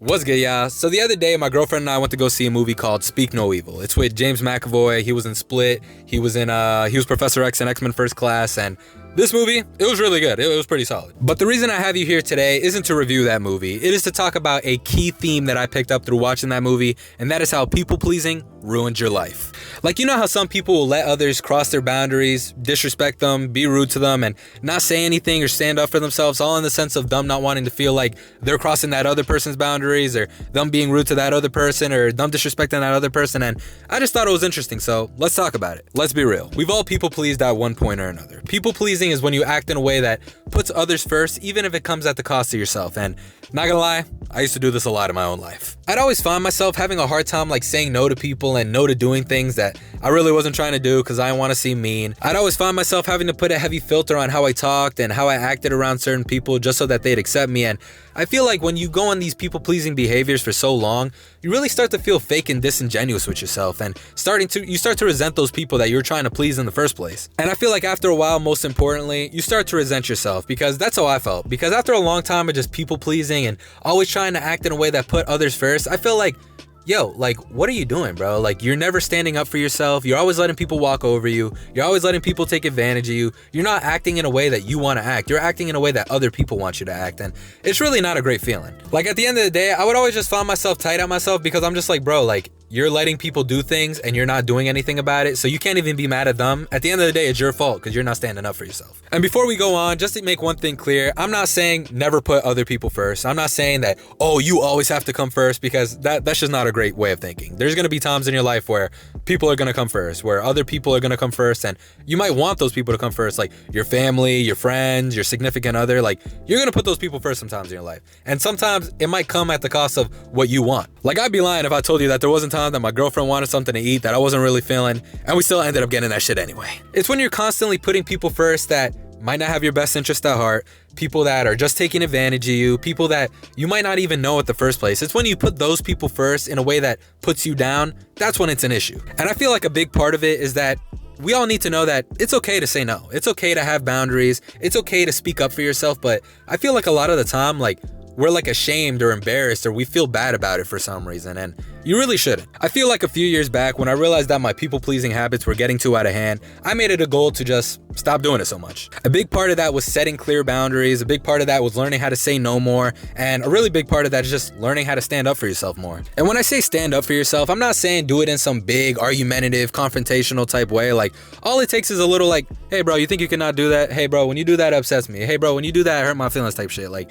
What's good, y'all? So the other day, my girlfriend and I went to go see a movie called Speak No Evil. It's with James McAvoy. He was in Split. He was Professor X in X-Men First Class, and this movie, it was really good. It was pretty solid. But the reason I have you here today isn't to review that movie. It is to talk about a key theme that I picked up through watching that movie, and that is how people-pleasing ruins your life. Like, you know how some people will let others cross their boundaries, disrespect them, be rude to them, and not say anything or stand up for themselves, all in the sense of them not wanting to feel like they're crossing that other person's boundaries, or them being rude to that other person, or them disrespecting that other person. And I just thought it was interesting, so let's talk about it. Let's be real. We've all people-pleased at one point or another. People-pleasing is when you act in a way that puts others first, even if it comes at the cost of yourself. And not gonna lie, I used to do this a lot in my own life. I'd always find myself having a hard time like saying no to people and no to doing things that I really wasn't trying to do because I didn't want to seem mean. I'd always find myself having to put a heavy filter on how I talked and how I acted around certain people just so that they'd accept me. And I feel like when you go on these people-pleasing behaviors for so long, you really start to feel fake and disingenuous with yourself, and you start to resent those people that you're trying to please in the first place. And I feel like after a while, most importantly, you start to resent yourself, because that's how I felt. Because after a long time of just people-pleasing and always trying to act in a way that put others first, I feel like, yo, like, what are you doing, bro? Like, you're never standing up for yourself. You're always letting people walk over you. You're always letting people take advantage of you. You're not acting in a way that you want to act. You're acting in a way that other people want you to act. And it's really not a great feeling. Like, at the end of the day, I would always just find myself tight at myself, because I'm just like, bro, like, you're letting people do things and you're not doing anything about it, so you can't even be mad at them. At the end of the day, it's your fault because you're not standing up for yourself. And before we go on, just to make one thing clear, I'm not saying never put other people first. I'm not saying that, oh, you always have to come first, because that's just not a great way of thinking. There's going to be times in your life where people are going to come first, where other people are going to come first, and you might want those people to come first, like your family, your friends, your significant other. Like, you're going to put those people first sometimes in your life. And sometimes it might come at the cost of what you want. Like, I'd be lying if I told you that there wasn't time that my girlfriend wanted something to eat that I wasn't really feeling, and we still ended up getting that shit anyway. It's when you're constantly putting people first that might not have your best interest at heart, people that are just taking advantage of you, people that you might not even know at the first place. It's when you put those people first in a way that puts you down, that's when it's an issue. And I feel like a big part of it is that we all need to know that it's okay to say no. It's okay to have boundaries. It's okay to speak up for yourself. But I feel like a lot of the time, like, we're like ashamed or embarrassed, or we feel bad about it for some reason, and you really shouldn't. I feel like a few years back, when I realized that my people-pleasing habits were getting too out of hand, I made it a goal to just stop doing it so much. A big part of that was setting clear boundaries. A big part of that was learning how to say no more, and a really big part of that is just learning how to stand up for yourself more. And when I say stand up for yourself, I'm not saying do it in some big, argumentative, confrontational type way. Like, all it takes is a little like, hey bro, you think you cannot do that? Hey bro, when you do that, it upsets me. Hey bro, when you do that, it hurt my feelings type shit. Like,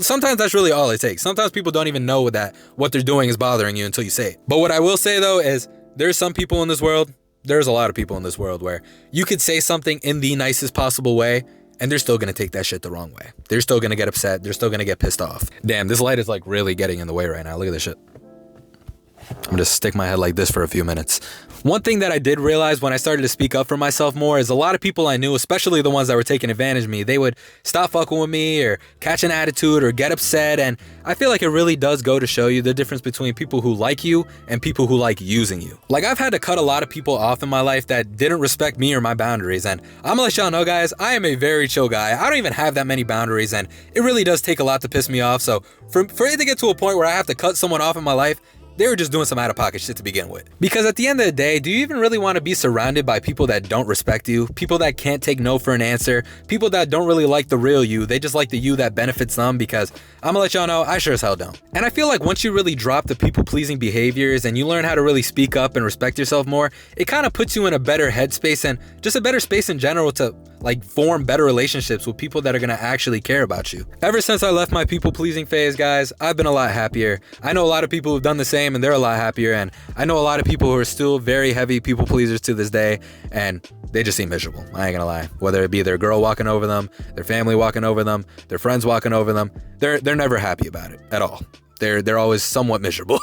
sometimes that's really all it takes. Sometimes people don't even know that what they're doing is bothering you until you say it. But what I will say though is, there's some people in this world, there's a lot of people in this world where you could say something in the nicest possible way, and they're still gonna take that shit the wrong way. They're still gonna get upset. They're still gonna get pissed off. Damn, this light is like really getting in the way right now. Look at this shit. I'm gonna stick my head like this for a few minutes. One thing that I did realize when I started to speak up for myself more is a lot of people I knew, especially the ones that were taking advantage of me, they would stop fucking with me or catch an attitude or get upset. And I feel like it really does go to show you the difference between people who like you and people who like using you. Like, I've had to cut a lot of people off in my life that didn't respect me or my boundaries. And I'm gonna let y'all know, guys, I am a very chill guy. I don't even have that many boundaries, and it really does take a lot to piss me off. So for it to get to a point where I have to cut someone off in my life, they were just doing some out-of-pocket shit to begin with. Because at the end of the day, do you even really want to be surrounded by people that don't respect you? People that can't take no for an answer? People that don't really like the real you, they just like the you that benefits them? Because I'm gonna let y'all know, I sure as hell don't. And I feel like once you really drop the people-pleasing behaviors and you learn how to really speak up and respect yourself more, it kind of puts you in a better headspace and just a better space in general to like form better relationships with people that are gonna actually care about you. Ever since I left my people-pleasing phase, guys, I've been a lot happier. I know a lot of people who've done the same and they're a lot happier, and I know a lot of people who are still very heavy people pleasers to this day, and they just seem miserable. I ain't gonna lie. Whether it be their girl walking over them, their family walking over them, their friends walking over them, they're never happy about it at all. They're always somewhat miserable.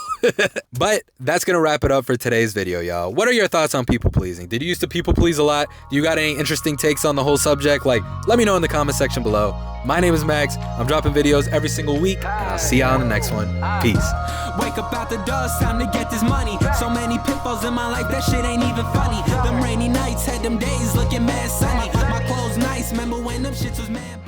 But that's gonna wrap it up for today's video, y'all. What are your thoughts on people pleasing? Did you used to people please a lot? Do you got any interesting takes on the whole subject? Like, let me know in the comment section below. My name is Max. I'm dropping videos every single week, and I'll see y'all on the next one. Peace. Wake up out the dust, time to get this money. So many pitfalls in my life, that shit ain't even funny. Them rainy nights had them days looking mad sunny. My clothes nice, remember when them shits was mad.